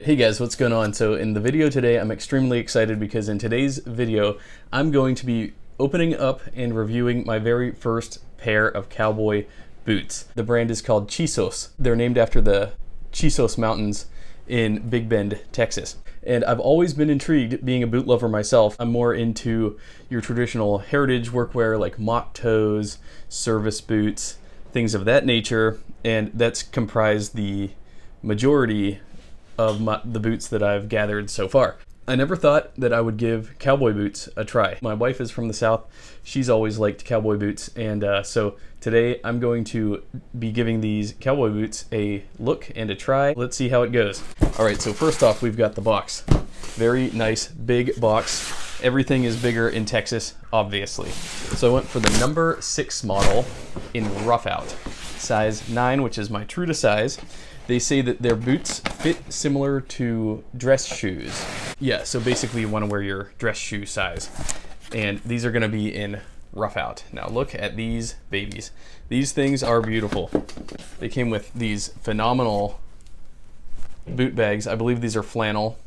Hey guys, what's going on? So in the video today, I'm extremely excited because in today's video, I'm going to be opening up and reviewing my very first pair of Cowboy boots. The brand is called Chisos. They're named after the Chisos Mountains in Big Bend, Texas. And I've always been intrigued, being a boot lover myself. I'm more into your traditional heritage workwear like mock toes, service boots, things of that nature, and that's comprised the majority of the boots that I've gathered so far. I never thought that I would give cowboy boots a try. My wife is from the South. She's always liked cowboy boots, and so today I'm going to be giving these cowboy boots a look and a try. Let's see how it goes. All right, so first off, we've got the box. Very nice, big box. Everything is bigger in Texas, obviously. So I went for the number 6 model in Roughout, size 9, which is my true to size. They say that their boots fit similar to dress shoes. Yeah, so basically you want to wear your dress shoe size. And these are going to be in Roughout. Now look at these babies. These things are beautiful. They came with these phenomenal boot bags. I believe these are flannel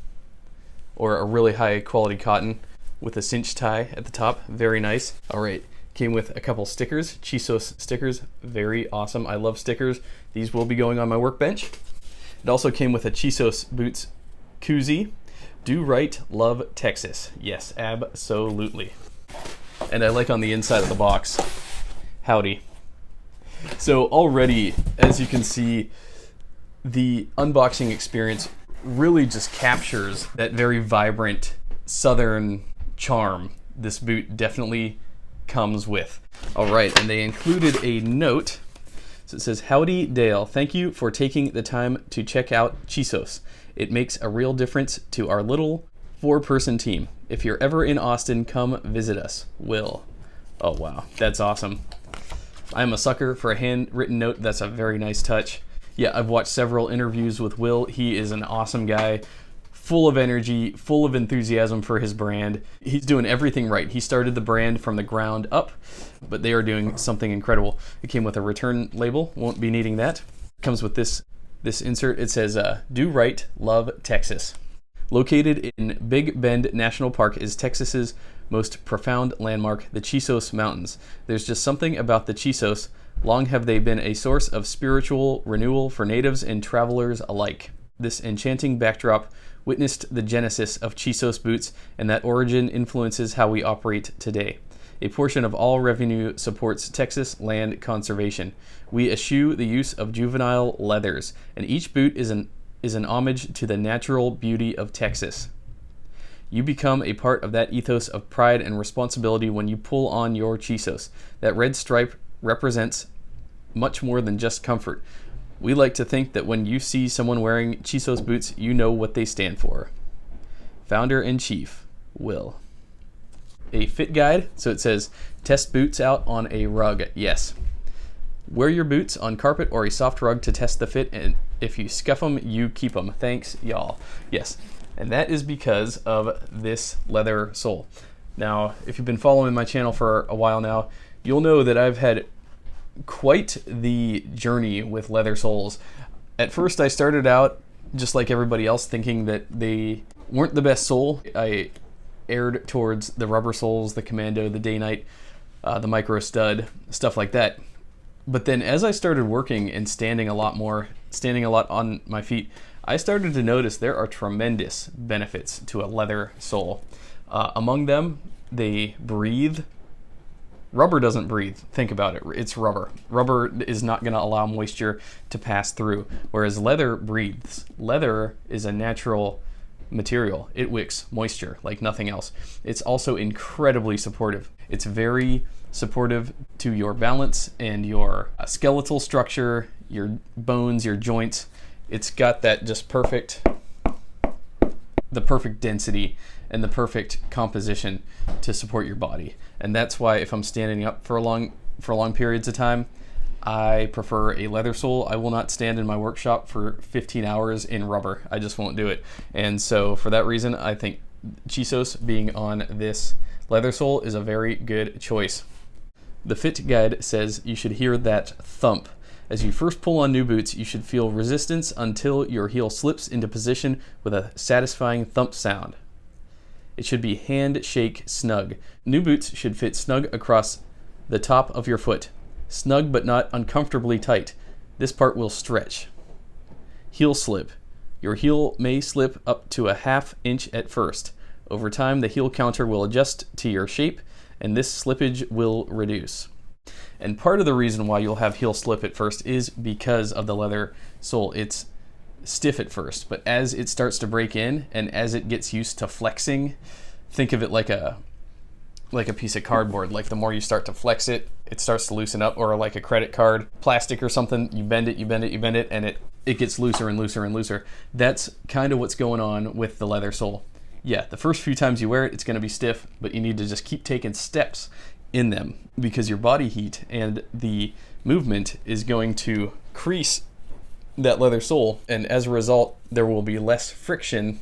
or a really high quality cotton with a cinch tie at the top. Very nice. All right. Came with a couple stickers, Chisos stickers, very awesome. I love stickers. These will be going on my workbench. It also came with a Chisos boots koozie. Do right, love Texas. Yes, absolutely. And I like on the inside of the box, howdy. So already, as you can see, the unboxing experience really just captures that very vibrant Southern charm this boot definitely comes with. All right, and they included a note. So it says, "Howdy Dale, thank you for taking the time to check out Chisos. It makes a real difference to our little 4-person team. If you're ever in Austin, come visit us. Will." Oh wow, that's awesome. I'm a sucker for a handwritten note. That's a very nice touch. Yeah, I've watched several interviews with Will. He is an awesome guy, full of energy, full of enthusiasm for his brand. He's doing everything right. He started the brand from the ground up, but they are doing something incredible. It came with a return label. Won't be needing that. It comes with this insert. It says, "Do right, love Texas." Located in Big Bend National Park is Texas's most profound landmark, the Chisos Mountains. There's just something about the Chisos. Long have they been a source of spiritual renewal for natives and travelers alike. This enchanting backdrop witnessed the genesis of Chisos boots, and that origin influences how we operate today. A portion of all revenue supports Texas land conservation. We eschew the use of juvenile leathers, and each boot is an homage to the natural beauty of Texas. You become a part of that ethos of pride and responsibility when you pull on your Chisos. That red stripe represents much more than just comfort. We like to think that when you see someone wearing Chisos boots, you know what they stand for. Founder-in-Chief, Will. A fit guide, so it says, test boots out on a rug. Yes. Wear your boots on carpet or a soft rug to test the fit, and if you scuff them, you keep them. Thanks, y'all. Yes, and that is because of this leather sole. Now, if you've been following my channel for a while now, you'll know that I've had quite the journey with leather soles. At first I started out just like everybody else thinking that they weren't the best sole. I aired towards the rubber soles, the Commando, the Day-Night, the Micro Stud, stuff like that. But then as I started working and standing a lot on my feet, I started to notice there are tremendous benefits to a leather sole. Among them, they breathe. Rubber doesn't breathe. Think about it. It's rubber. Rubber is not going to allow moisture to pass through, whereas leather breathes. Leather is a natural material. It wicks moisture like nothing else. It's also incredibly supportive. It's very supportive to your balance and your skeletal structure, your bones, your joints. It's got that just the perfect density and the perfect composition to support your body. And that's why if I'm standing up for long periods of time, I prefer a leather sole. I will not stand in my workshop for 15 hours in rubber. I just won't do it. And so for that reason, I think Chisos being on this leather sole is a very good choice. The fit guide says you should hear that thump As you first pull on new boots, you should feel resistance until your heel slips into position with a satisfying thump sound. It should be handshake snug. New boots should fit snug across the top of your foot. Snug but not uncomfortably tight. This part will stretch. Heel slip. Your heel may slip up to a ½ inch at first. Over time, the heel counter will adjust to your shape, and this slippage will reduce. And part of the reason why you'll have heel slip at first is because of the leather sole. It's stiff at first, but as it starts to break in and as it gets used to flexing, think of it like a piece of cardboard. Like the more you start to flex it, it starts to loosen up, or like a credit card, plastic or something, you bend it, you bend it, you bend it, and it gets looser and looser and looser. That's kind of what's going on with the leather sole. Yeah, the first few times you wear it, it's going to be stiff, but you need to just keep taking steps in them because your body heat and the movement is going to crease that leather sole, and as a result, there will be less friction,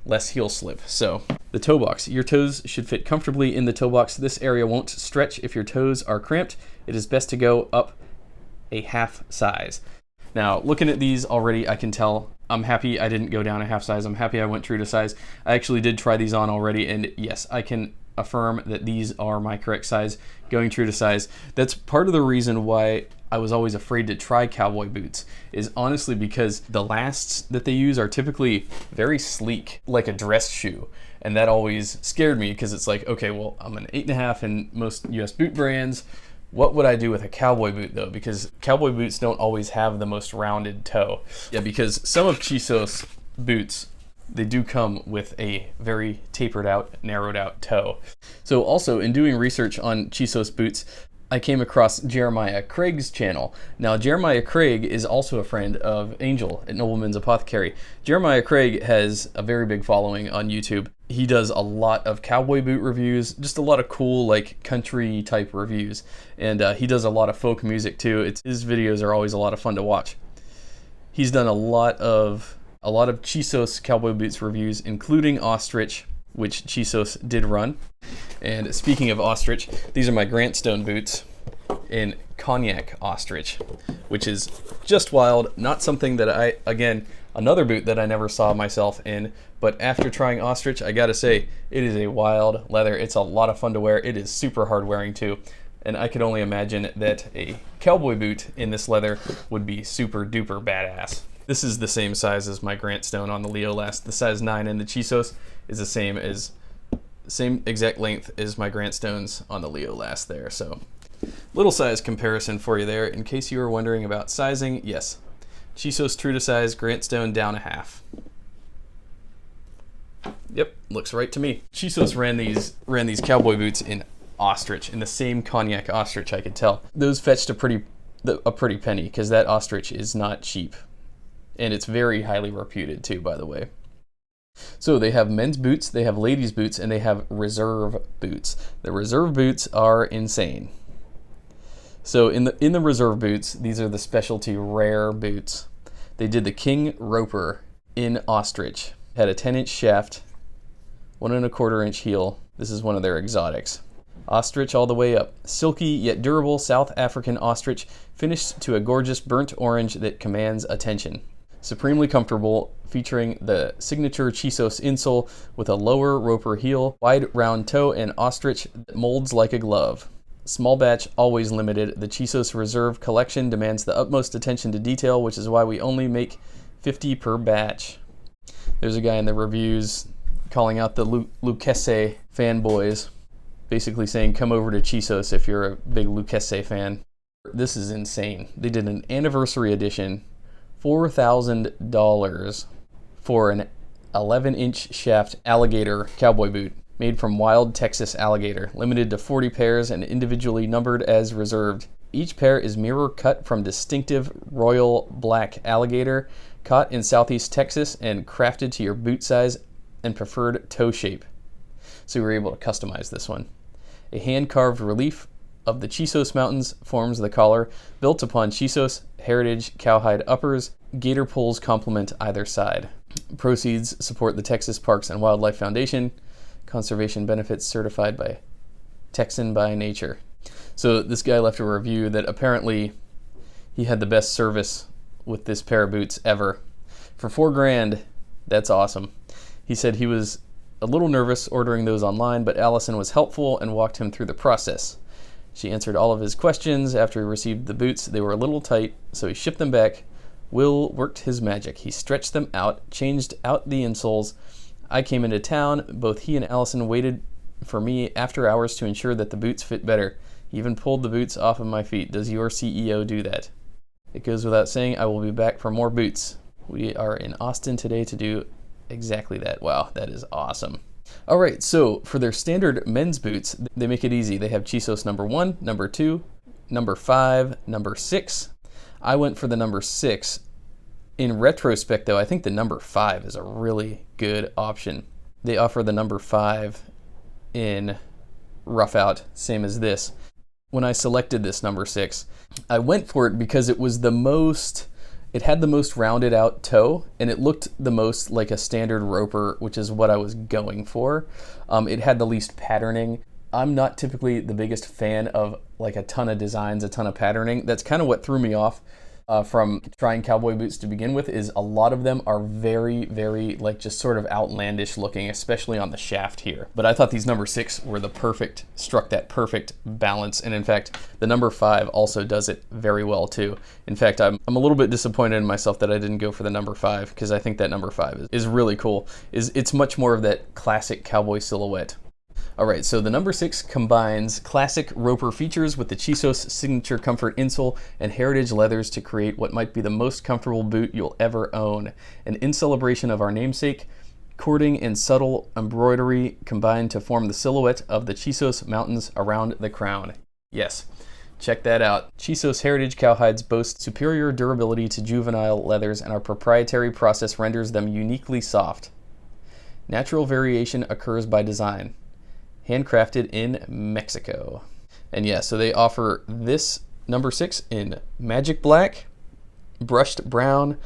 less heel slip. So the toe box. Your toes should fit comfortably in the toe box. This area won't stretch if your toes are cramped. It is best to go up a half size. Now, looking at these already, I can tell I'm happy I didn't go down a half size. I'm happy I went true to size. I actually did try these on already, and yes, I can affirm that these are my correct size, going true to size. That's part of the reason why I was always afraid to try Cowboy boots, is honestly because the lasts that they use are typically very sleek, like a dress shoe. And that always scared me because it's like, okay, well, I'm an 8.5 in most US boot brands. What would I do with a Cowboy boot though? Because Cowboy boots don't always have the most rounded toe. Yeah, because some of Chisos boots, they do come with a very tapered out, narrowed out toe. So also in doing research on Chisos boots, I came across Jeremiah Craig's channel. Now, Jeremiah Craig is also a friend of Angel at Nobleman's Apothecary. Jeremiah Craig has a very big following on YouTube. He does a lot of cowboy boot reviews, just a lot of cool, like, country type reviews. And he does a lot of folk music too. His videos are always a lot of fun to watch. He's done a lot of Chisos cowboy boots reviews, including Ostrich, which Chisos did run. And speaking of Ostrich, these are my Grantstone boots in Cognac Ostrich, which is just wild. Not something that again, another boot that I never saw myself in, but after trying Ostrich, I gotta say, it is a wild leather. It's a lot of fun to wear. It is super hard wearing too. And I could only imagine that a cowboy boot in this leather would be super duper badass. This is the same size as my Grantstone on the Leolast. The size 9 in the Chisos is the same exact length as my Grantstones on the Leolast there. So little size comparison for you there. In case you were wondering about sizing, yes, Chisos true to size, Grantstone down a half. Yep, looks right to me. Chisos ran these cowboy boots in Ostrich, in the same Cognac Ostrich. I could tell those fetched a pretty penny because that Ostrich is not cheap, and it's very highly reputed too, by the way. So they have men's boots, they have ladies' boots, and they have reserve boots. The reserve boots are insane. So in the reserve boots, these are the specialty rare boots. They did the King Roper in Ostrich. Had a 10-inch shaft, 1¼ inch heel. This is one of their exotics. Ostrich all the way up. Silky yet durable South African ostrich, finished to a gorgeous burnt orange that commands attention. Supremely comfortable, featuring the signature Chisos insole with a lower roper heel, wide round toe, and ostrich that molds like a glove. Small batch, always limited. The Chisos Reserve collection demands the utmost attention to detail, which is why we only make 50 per batch. There's a guy in the reviews calling out the Lucchese fanboys, basically saying come over to Chisos if you're a big Lucchese fan. This is insane. They did an anniversary edition, $4,000 for an 11-inch shaft alligator cowboy boot made from wild Texas alligator, limited to 40 pairs and individually numbered as reserved. Each pair is mirror cut from distinctive royal black alligator, caught in southeast Texas and crafted to your boot size and preferred toe shape. So we were able to customize this one. A hand-carved relief of the Chisos Mountains forms the collar, built upon Chisos heritage cowhide uppers. Gator poles complement either side. Proceeds support the Texas Parks and Wildlife Foundation. Conservation benefits certified by Texan by Nature. So this guy left a review that apparently he had the best service with this pair of boots ever. For $4,000, that's awesome. He said he was a little nervous ordering those online, but Allison was helpful and walked him through the process. She answered all of his questions. After he received the boots, they were a little tight, so he shipped them back. Will worked his magic. He stretched them out, changed out the insoles. I came into town. Both he and Allison waited for me after hours to ensure that the boots fit better. He even pulled the boots off of my feet. Does your CEO do that? It goes without saying, I will be back for more boots. We are in Austin today to do exactly that. Wow, that is awesome. All right, so for their standard men's boots, they make it easy. They have Chisos number 1, number 2, number 5, number 6. I went for the number 6. In retrospect, though, I think the number 5 is a really good option. They offer the number 5 in Roughout, same as this. When I selected this number 6, I went for it because it was it had the most rounded out toe, and it looked the most like a standard roper, which is what I was going for. It had the least patterning. I'm not typically the biggest fan of like a ton of designs, a ton of patterning. That's kind of what threw me off from trying cowboy boots to begin with, is a lot of them are very, very like just sort of outlandish looking, especially on the shaft here. But I thought these number 6 were struck that perfect balance. And in fact, the number 5 also does it very well too. In fact, I'm a little bit disappointed in myself that I didn't go for the number 5, because I think that number 5 is really cool. It's much more of that classic cowboy silhouette. All right, so the number 6 combines classic roper features with the Chisos signature comfort insole and heritage leathers to create what might be the most comfortable boot you'll ever own. And in celebration of our namesake, cording and subtle embroidery combine to form the silhouette of the Chisos mountains around the crown. Yes, check that out. Chisos heritage cowhides boast superior durability to juvenile leathers, and our proprietary process renders them uniquely soft. Natural variation occurs by design. Handcrafted in Mexico. And yeah, so they offer this number 6 in magic black, brushed brown,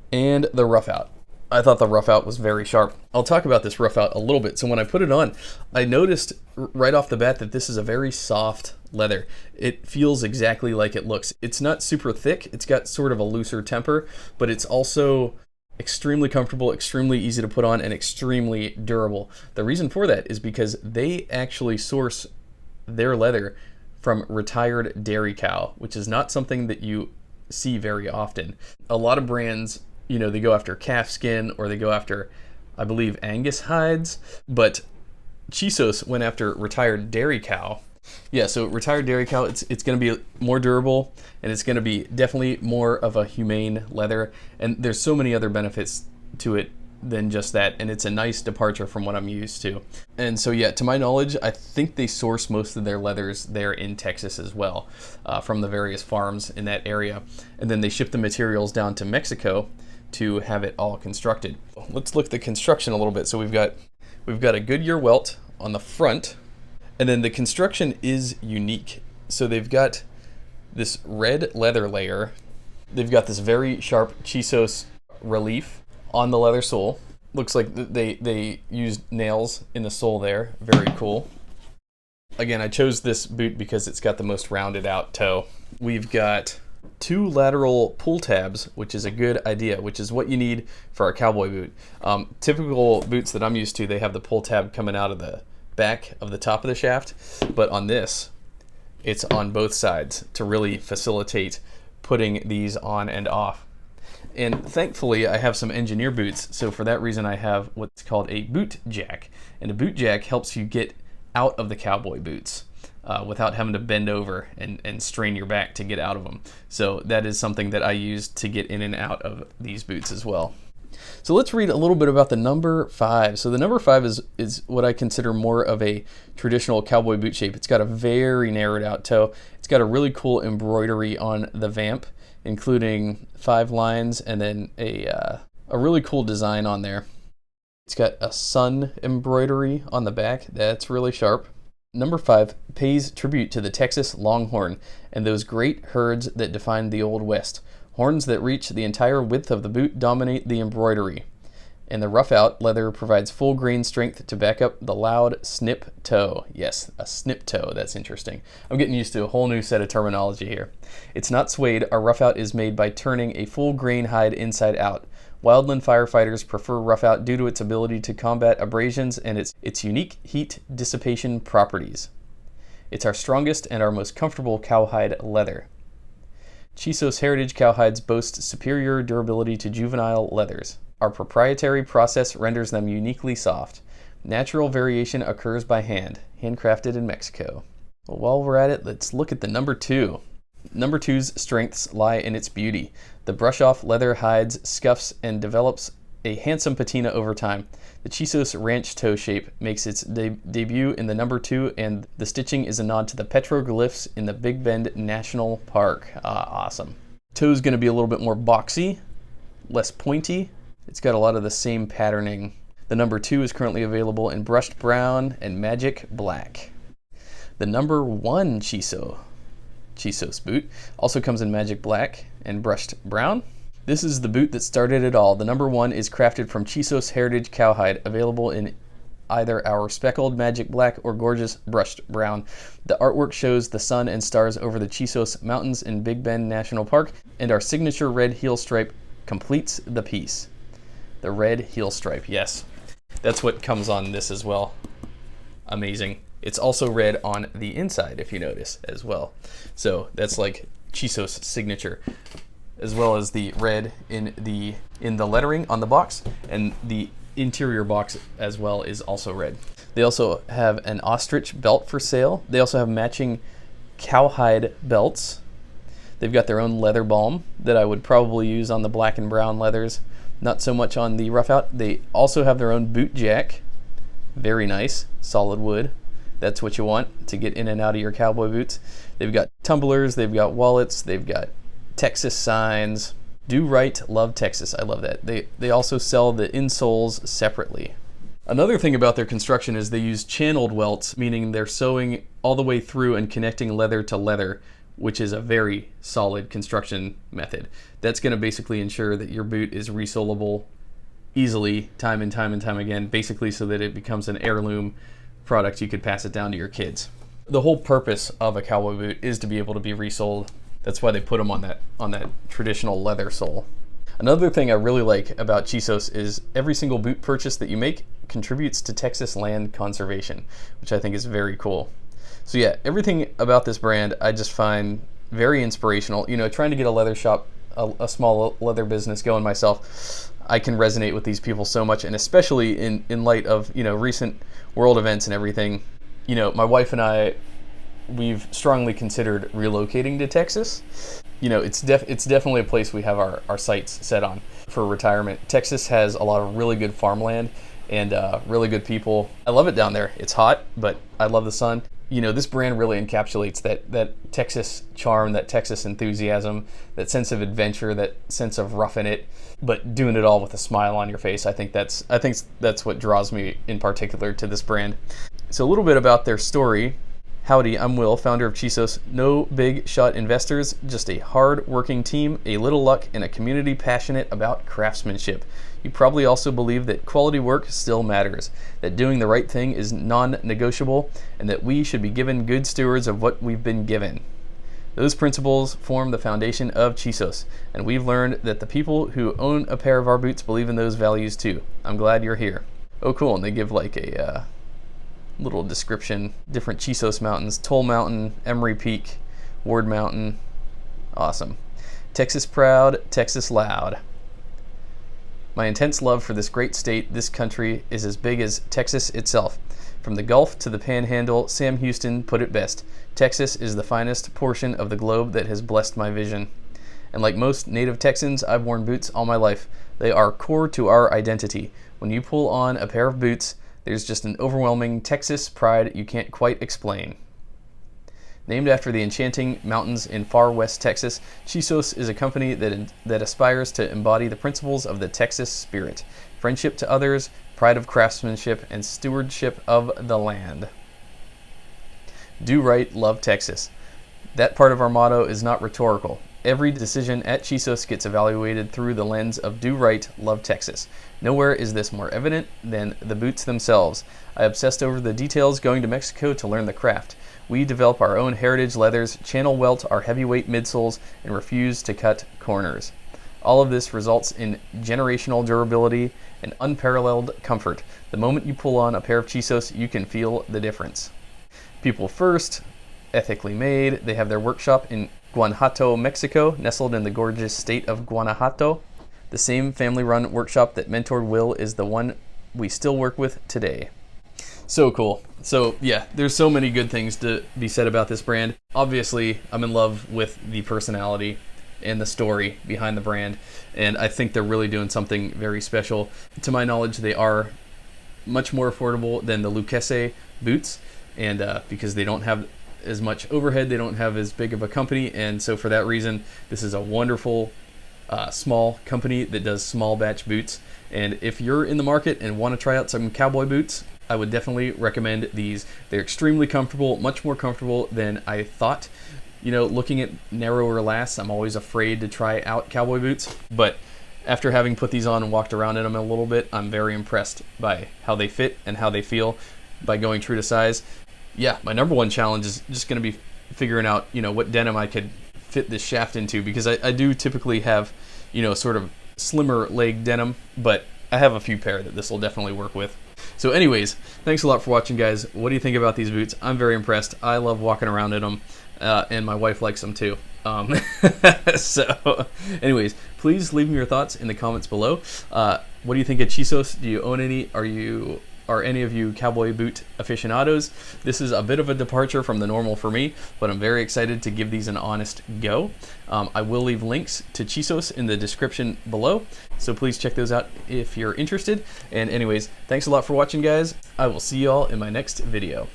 and the Roughout. I thought the Roughout was very sharp. I'll talk about this Roughout a little bit. So when I put it on, I noticed right off the bat that this is a very soft leather. It feels exactly like it looks. It's not super thick. It's got sort of a looser temper, but it's also extremely comfortable, extremely easy to put on, and extremely durable. The reason for that is because they actually source their leather from retired dairy cow, which is not something that you see very often. A lot of brands, they go after calf skin, or they go after, I believe, Angus hides, but Chisos went after retired dairy cow. Yeah, so retired dairy cow, it's going to be more durable, and it's going to be definitely more of a humane leather, and there's so many other benefits to it than just that, and it's a nice departure from what I'm used to. And so yeah, to my knowledge, I think they source most of their leathers there in Texas as well, from the various farms in that area, and then they ship the materials down to Mexico to have it all constructed. Let's look at the construction a little bit. So we've got a Goodyear welt on the front. And then the construction is unique. So they've got this red leather layer. They've got this very sharp Chisos relief on the leather sole. Looks like they used nails in the sole there. Very cool. Again, I chose this boot because it's got the most rounded out toe. We've got 2 lateral pull tabs, which is a good idea, which is what you need for a cowboy boot. Typical boots that I'm used to, they have the pull tab coming out of the back of the top of the shaft, but on this, it's on both sides to really facilitate putting these on and off. And thankfully, I have some engineer boots, so for that reason, I have what's called a boot jack. And a boot jack helps you get out of the cowboy boots without having to bend over and strain your back to get out of them. So that is something that I use to get in and out of these boots as well. So let's read a little bit about the number 5. So the number 5 is what I consider more of a traditional cowboy boot shape. It's got a very narrowed out toe. It's got a really cool embroidery on the vamp, including 5 lines and then a really cool design on there. It's got a sun embroidery on the back. That's really sharp. Number 5 pays tribute to the Texas Longhorn and those great herds that defined the Old West. Horns that reach the entire width of the boot dominate the embroidery. And the Roughout leather provides full grain strength to back up the loud snip toe. Yes, a snip toe, that's interesting. I'm getting used to a whole new set of terminology here. It's not suede. Our Roughout is made by turning a full grain hide inside out. Wildland firefighters prefer Roughout due to its ability to combat abrasions and its unique heat dissipation properties. It's our strongest and our most comfortable cowhide leather. Chisos heritage cowhides boast superior durability to juvenile leathers. Our proprietary process renders them uniquely soft. Natural variation occurs by hand, handcrafted in Mexico. Well, while we're at it, let's look at the number 2. Number 2's strengths lie in its beauty. The brush-off leather hides, scuffs, and develops a handsome patina over time. The Chisos ranch toe shape makes its debut in the number 2, and the stitching is a nod to the petroglyphs in the Big Bend National Park. Awesome. Toe's going to be a little bit more boxy, less pointy. It's got a lot of the same patterning. The number 2 is currently available in brushed brown and magic black. The number 1 Chisos boot also comes in magic black and brushed brown. This is the boot that started it all. The number 1 is crafted from Chisos heritage cowhide, available in either our speckled magic black or gorgeous brushed brown. The artwork shows the sun and stars over the Chisos Mountains in Big Bend National Park, and our signature red heel stripe completes the piece. The red heel stripe, yes. That's what comes on this as well. Amazing. It's also red on the inside, if you notice, as well. So that's like Chisos' signature, as well as the red in the lettering on the box, and the interior box as well is also red. They also have an ostrich belt for sale. They also have matching cowhide belts. They've got their own leather balm that I would probably use on the black and brown leathers, not so much on the Roughout. They also have their own boot jack. Very nice, solid wood. That's what you want to get in and out of your cowboy boots. They've got tumblers, they've got wallets, they've got Texas signs. Do right, love Texas. I love that. They also sell the insoles separately. Another thing about their construction is they use channeled welts, meaning they're sewing all the way through and connecting leather to leather, which is a very solid construction method. That's going to basically ensure that your boot is resolable easily time and time and time again, basically so that it becomes an heirloom product. You could pass it down to your kids. The whole purpose of a cowboy boot is to be able to be resoled. That's why they put them on that traditional leather sole. Another thing I really like about Chisos is every single boot purchase that you make contributes to Texas land conservation, which I think is very cool. So yeah, everything about this brand I just find very inspirational. You know, trying to get a leather shop, a small leather business going myself, I can resonate with these people so much, and especially in light of, you know, recent world events and everything. You know, my wife and I, we've strongly considered relocating to Texas. You know, it's definitely a place we have our sights set on for retirement. Texas has a lot of really good farmland and really good people. I love it down there. It's hot, but I love the sun. You know, this brand really encapsulates that Texas charm, that Texas enthusiasm, that sense of adventure, that sense of roughing it, but doing it all with a smile on your face. I think that's what draws me in particular to this brand. So a little bit about their story. Howdy, I'm Will, founder of Chisos. No big shot investors, just a hard-working team, a little luck, and a community passionate about craftsmanship. You probably also believe that quality work still matters, that doing the right thing is non-negotiable, and that we should be given good stewards of what we've been given. Those principles form the foundation of Chisos, and we've learned that the people who own a pair of our boots believe in those values too. I'm glad you're here. Oh, cool, and they give like a little description. Different Chisos mountains: Toll Mountain, Emery Peak, Ward Mountain. Awesome. Texas proud, Texas loud. My intense love for this great state, this country, is as big as Texas itself. From the Gulf to the Panhandle, Sam Houston put it best. Texas is the finest portion of the globe that has blessed my vision. And like most native Texans, I've worn boots all my life. They are core to our identity. When you pull on a pair of boots, there's just an overwhelming Texas pride you can't quite explain. Named after the enchanting mountains in far west Texas, Chisos is a company that aspires to embody the principles of the Texas spirit: friendship to others, pride of craftsmanship, and stewardship of the land. Do right, love Texas. That part of our motto is not rhetorical. Every decision at Chisos gets evaluated through the lens of do right, love Texas. Nowhere is this more evident than the boots themselves. I obsessed over the details going to Mexico to learn the craft. We develop our own heritage leathers, channel welt our heavyweight midsoles, and refuse to cut corners. All of this results in generational durability and unparalleled comfort. The moment you pull on a pair of Chisos, you can feel the difference. People first, ethically made. They have their workshop in Guanajuato, Mexico, nestled in the gorgeous state of Guanajuato. The same family-run workshop that mentored Will is the one we still work with today. So cool. So yeah, there's so many good things to be said about this brand. Obviously, I'm in love with the personality and the story behind the brand, and I think they're really doing something very special. To my knowledge, they are much more affordable than the Lucchese boots, and because they don't have as much overhead, they don't have as big of a company, and so for that reason, this is a wonderful small company that does small batch boots. And if you're in the market and want to try out some cowboy boots, I would definitely recommend these. They're extremely comfortable, much more comfortable than I thought. You know, looking at narrower lasts, I'm always afraid to try out cowboy boots, but after having put these on and walked around in them a little bit, I'm very impressed by how they fit and how they feel by going true to size. Yeah, my number one challenge is just going to be figuring out, you know, what denim I could fit this shaft into, because I do typically have, you know, sort of slimmer leg denim, but I have a few pair that this will definitely work with. So anyways, thanks a lot for watching, guys. What do you think about these boots? I'm very impressed. I love walking around in them, and my wife likes them too. So anyways, please leave me your thoughts in the comments below. What do you think of Chisos? Do you own any? Are any of you cowboy boot aficionados? This is a bit of a departure from the normal for me, but I'm very excited to give these an honest go. I will leave links to Chisos in the description below, so please check those out if you're interested. And anyways, thanks a lot for watching, guys. I will see y'all in my next video.